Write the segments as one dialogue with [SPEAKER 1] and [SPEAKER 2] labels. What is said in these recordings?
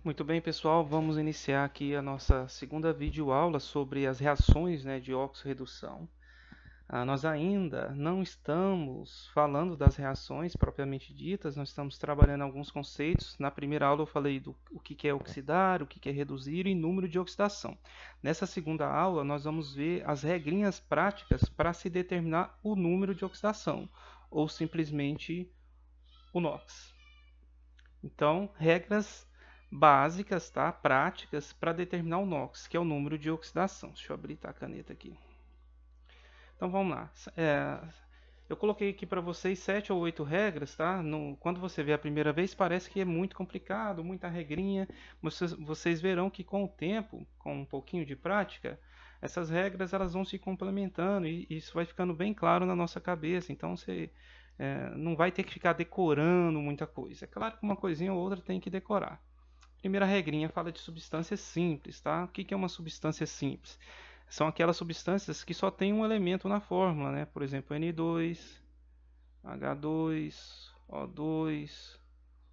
[SPEAKER 1] Muito bem, pessoal, vamos iniciar aqui a nossa segunda videoaula sobre as reações, de oxirredução. Nós ainda não estamos falando das reações propriamente ditas, nós estamos trabalhando alguns conceitos. Na primeira aula eu falei do o que é oxidar, o que é reduzir e número de oxidação. Nessa segunda aula nós vamos ver as regrinhas práticas para se determinar o número de oxidação, ou simplesmente o NOx. Então, regras básicas, tá? Práticas para determinar o NOx, que é o número de oxidação. Deixa eu abrir a caneta aqui. Então vamos lá. Eu coloquei aqui para vocês 7 ou 8 regras, tá? Quando você vê a primeira vez parece que é muito complicado, muita regrinha. Vocês verão que com o tempo, com um pouquinho de prática, essas regras elas vão se complementando e isso vai ficando bem claro na nossa cabeça. Então você não vai ter que ficar decorando muita coisa. É claro que uma coisinha ou outra tem que decorar. Primeira regrinha fala de substâncias simples, tá? O que é uma substância simples? São aquelas substâncias que só tem um elemento na fórmula, né? Por exemplo, N2, H2, O2,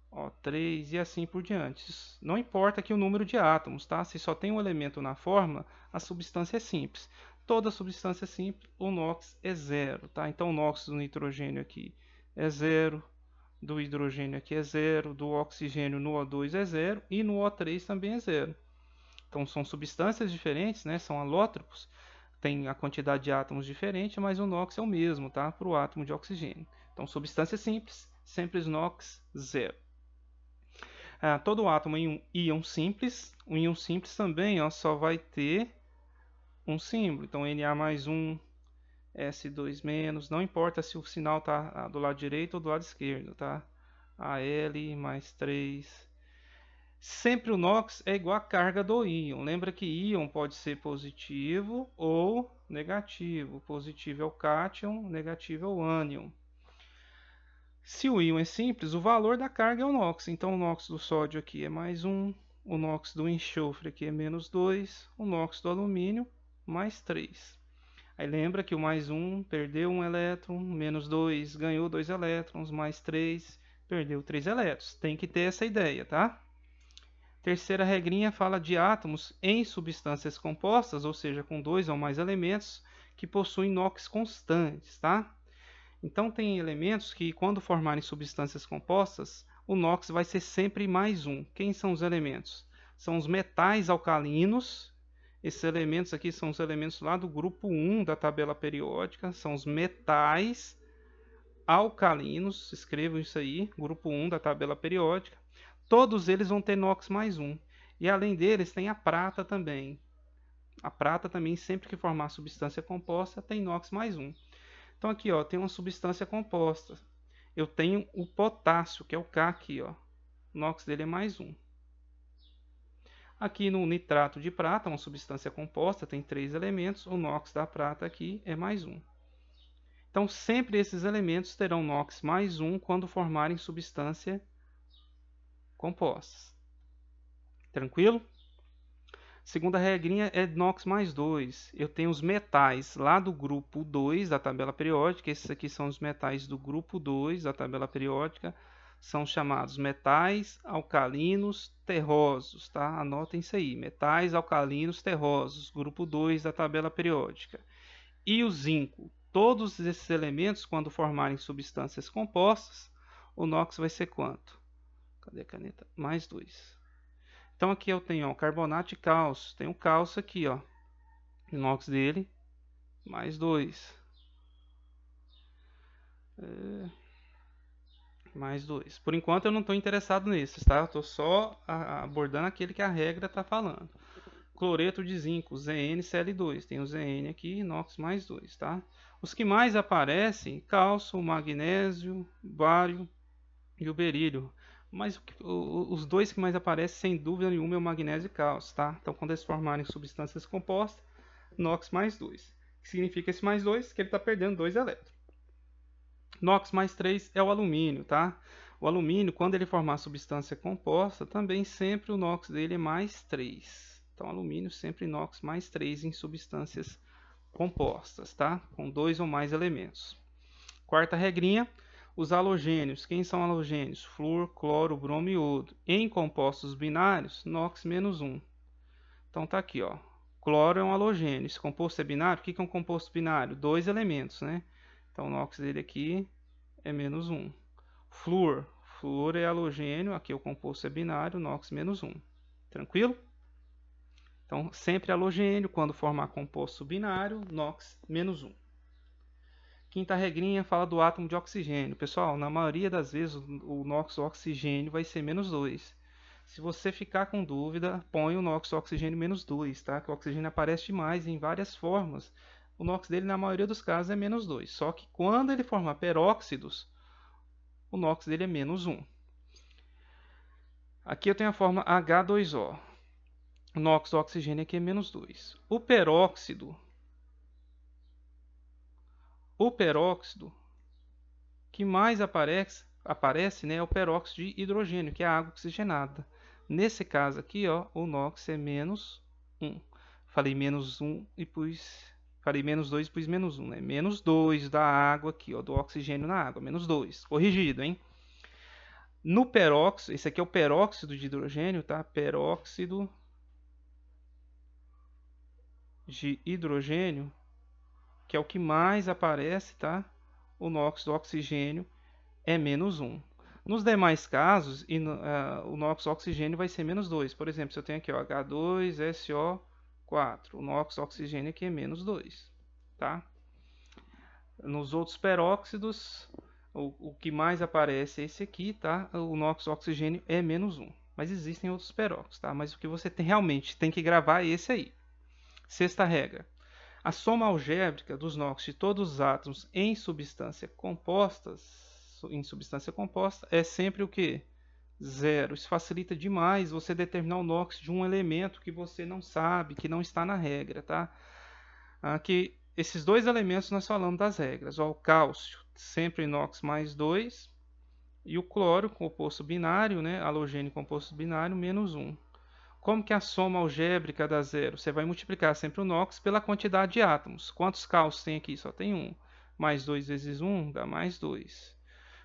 [SPEAKER 1] O3 e assim por diante. Não importa aqui o número de átomos, tá? Se só tem um elemento na fórmula, a substância é simples. Toda substância simples, o NOx é zero, tá? Então o NOx do nitrogênio aqui é zero, do hidrogênio aqui é zero, do oxigênio no O2 é zero e no O3 também é zero. Então são substâncias diferentes, né? São alótropos, tem a quantidade de átomos diferente, mas o NOx é o mesmo, tá? Para o átomo de oxigênio. Então substância simples, sempre NOx zero. Todo átomo em um íon simples, o íon simples também só vai ter um símbolo. Então Na mais 1, S2 menos, não importa se o sinal está do lado direito ou do lado esquerdo, tá? Al mais 3. Sempre o NOx é igual à carga do íon. Lembra que íon pode ser positivo ou negativo. Positivo é o cátion, negativo é o ânion. Se o íon é simples, o valor da carga é o NOx. Então o NOx do sódio aqui é mais 1, o NOx do enxofre aqui é menos 2, o NOx do alumínio mais 3. Aí lembra que o mais 1 perdeu 1 elétron, menos 2 ganhou 2 elétrons, mais 3 perdeu 3 elétrons. Tem que ter essa ideia, tá? Terceira regrinha fala de átomos em substâncias compostas, ou seja, com 2 ou mais elementos, que possuem NOx constantes, tá? Então tem elementos que quando formarem substâncias compostas, o NOx vai ser sempre mais 1. Quem são os elementos? São os metais alcalinos. Esses elementos aqui são os elementos lá do grupo 1 da tabela periódica, são os metais alcalinos, escrevam isso aí, grupo 1 da tabela periódica. Todos eles vão ter NOx mais 1. E além deles tem a prata também. A prata também, sempre que formar substância composta, tem NOx mais 1. Então aqui tem uma substância composta. Eu tenho o potássio, que é o K aqui. O NOx dele é mais 1. Aqui no nitrato de prata, uma substância composta, tem 3 elementos. O NOx da prata aqui é mais 1. Então sempre esses elementos terão NOx mais 1 quando formarem substância compostas. Tranquilo? Segunda regrinha é NOx mais 2. Eu tenho os metais lá do grupo 2 da tabela periódica. Esses aqui são os metais do grupo 2 da tabela periódica. São chamados metais alcalinos terrosos, tá? Anotem isso aí. Metais alcalinos terrosos, grupo 2 da tabela periódica. E o zinco. Todos esses elementos, quando formarem substâncias compostas, o NOx vai ser quanto? Cadê a caneta? Mais 2. Então aqui eu tenho o carbonato de cálcio. Tem o cálcio aqui, o NOx dele, mais 2. Mais 2. Por enquanto eu não estou interessado nesses, tá? Eu estou só abordando aquele que a regra está falando. Cloreto de zinco, ZnCl2. Tem o Zn aqui, NOx mais 2, tá? Os que mais aparecem, cálcio, magnésio, bário e o berílio. Mas os dois que mais aparecem, sem dúvida nenhuma, é o magnésio e cálcio, tá? Então, quando eles formarem substâncias compostas, NOx mais 2. O que significa esse mais 2? Que ele está perdendo 2 elétrons. NOx mais 3 é o alumínio, tá? O alumínio, quando ele formar substância composta, também sempre o NOx dele é mais 3. Então, alumínio sempre NOx mais 3 em substâncias compostas, tá? Com 2 ou mais elementos. Quarta regrinha, Os halogênios, quem são halogênios? Flúor, cloro, bromo e iodo. Em compostos binários, NOx menos 1. Então tá aqui, ó. Cloro é um halogênio. Esse composto é binário? O que é um composto binário? Dois elementos, né? Então o NOx dele aqui é menos 1. Flúor. Flúor é halogênio, aqui o composto é binário, NOx menos 1. Tranquilo? Então, sempre halogênio, quando formar composto binário, NOx menos 1. Quinta regrinha fala do átomo de oxigênio. Pessoal, na maioria das vezes o NOx oxigênio vai ser menos 2. Se você ficar com dúvida, põe o NOx oxigênio menos 2, tá? Que o oxigênio aparece demais em várias formas. O NOx dele, na maioria dos casos, é menos 2. Só que quando ele formar peróxidos, o NOx dele é menos 1. Aqui eu tenho a fórmula H2O. O NOx do oxigênio aqui é menos 2. O peróxido que mais aparece, né, é o peróxido de hidrogênio, que é a água oxigenada. Nesse caso aqui, ó, o NOx é menos 1. Falei menos 1 e falei menos 2 e pus menos 1, né? Menos 2 da água aqui, ó, do oxigênio na água, menos 2. Corrigido, hein? No peróxido, esse aqui é o peróxido de hidrogênio, tá? Peróxido de hidrogênio, que é o que mais aparece, tá? O NOx do oxigênio é menos 1. Nos demais casos, o NOx do oxigênio vai ser menos 2. Por exemplo, se eu tenho aqui ó, H2SO4, o NOx do oxigênio aqui é menos 2. Tá? Nos outros peróxidos, o que mais aparece é esse aqui, tá? O NOx do oxigênio é menos 1. Mas existem outros peróxidos, tá? Mas o que você realmente tem que gravar é esse aí. Sexta regra. A soma algébrica dos NOx de todos os átomos em substância composta é sempre o que? Zero. Isso facilita demais você determinar o NOx de um elemento que você não sabe, que não está na regra, tá? Aqui, esses dois elementos nós falamos das regras. Ó, o cálcio, sempre NOx mais 2. E o cloro, composto binário, né? Halogênio composto binário, menos 1. Como que a soma algébrica dá zero? Você vai multiplicar sempre o NOx pela quantidade de átomos. Quantos cálcios tem aqui? Só tem 1. Mais 2 vezes 1 dá mais 2.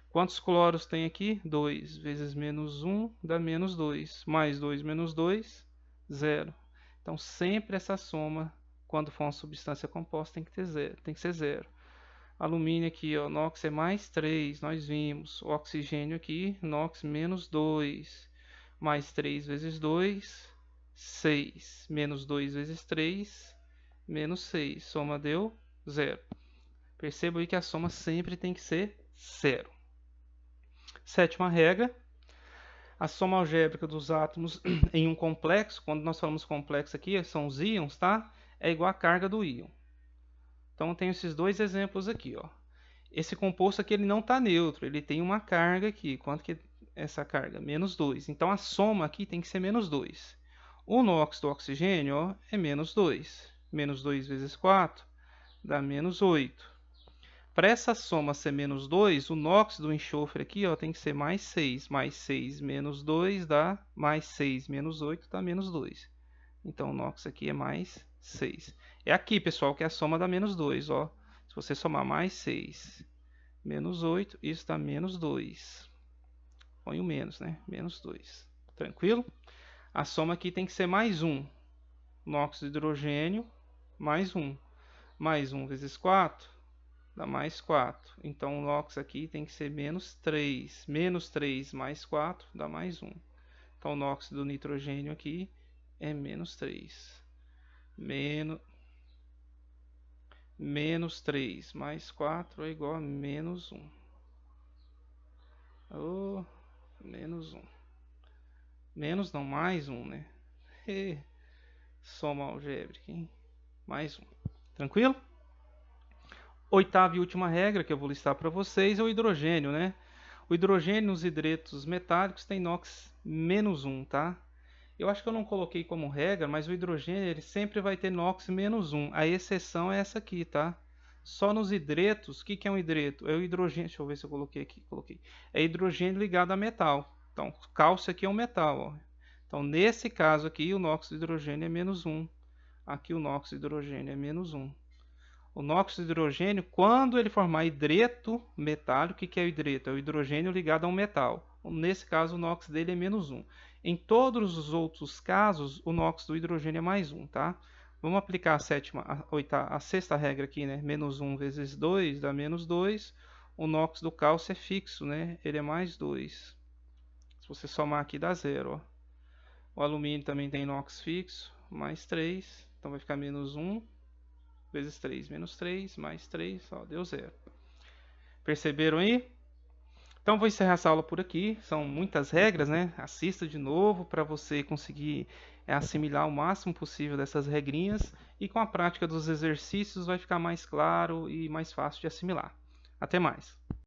[SPEAKER 1] Quantos cloros tem aqui? 2 vezes menos 1 dá menos 2. Mais 2 menos 2, 0. Então, sempre essa soma, quando for uma substância composta, tem que ter zero, tem que ser 0. Alumínio aqui, ó, NOx é mais 3, nós vimos. O oxigênio aqui, NOx menos 2. Mais 3 vezes 2, 6. Menos 2 vezes 3, menos 6. Soma deu 0. Perceba aí que a soma sempre tem que ser 0. Sétima regra. A soma algébrica dos átomos em um complexo, quando nós falamos complexo aqui, são os íons, tá? É igual à carga do íon. Então, eu tenho esses dois exemplos aqui, ó. Esse composto aqui ele não está neutro, ele tem uma carga aqui. Quanto que é essa carga? Menos 2. Então, a soma aqui tem que ser menos 2. O NOx do oxigênio ó, é menos 2. Menos 2 vezes 4 dá menos 8. Para essa soma ser menos 2, o NOx do enxofre aqui ó, tem que ser mais 6. Mais 6 menos 2 dá mais 6 menos 8 dá menos 2. Então, o NOx aqui é mais 6. É aqui, pessoal, que é a soma dá menos 2. Ó. Se você somar mais 6 menos 8, isso dá menos 2. Põe o menos, né? Menos 2. Tranquilo? A soma aqui tem que ser mais 1. NOx de hidrogênio mais 1. Mais 1 vezes 4 dá mais 4. Então, o NOx aqui tem que ser menos 3. Menos 3 mais 4 dá mais 1. Então, o NOx do nitrogênio aqui é menos 3. Menos 3 mais 4 é igual a menos 1. Oh, menos 1. Menos não, mais 1, né? Soma algébrica, hein? Mais 1. Tranquilo? Oitava e última regra que eu vou listar para vocês é o hidrogênio, né? O hidrogênio nos hidretos metálicos tem NOx menos 1, tá? Eu acho que eu não coloquei como regra, mas o hidrogênio ele sempre vai ter NOx menos 1. A exceção é essa aqui, tá? Só nos hidretos, o que é um hidreto? É o hidrogênio, deixa eu ver se eu coloquei aqui. Coloquei. É hidrogênio ligado a metal. Então, cálcio aqui é um metal, ó. Então, nesse caso aqui, o NOx do hidrogênio é menos 1. Aqui o NOx do hidrogênio é menos 1. O nóxido de hidrogênio, quando ele formar hidreto metálico, o que é o hidreto? É o hidrogênio ligado a um metal. Nesse caso, o NOx dele é -1. Em todos os outros casos, o NOx do hidrogênio é +1, tá? Vamos aplicar a sexta regra aqui, né? -1 vezes 2 dá -2. O NOx do cálcio é fixo, né? Ele é +2. Se você somar aqui, dá 0, ó. O alumínio também tem NOx fixo, +3. Então vai ficar -1 vezes 3, -3, mais 3, ó, deu 0. Perceberam aí? Então vou encerrar essa aula por aqui. São muitas regras, né? Assista de novo para você conseguir assimilar o máximo possível dessas regrinhas. E com a prática dos exercícios vai ficar mais claro e mais fácil de assimilar. Até mais!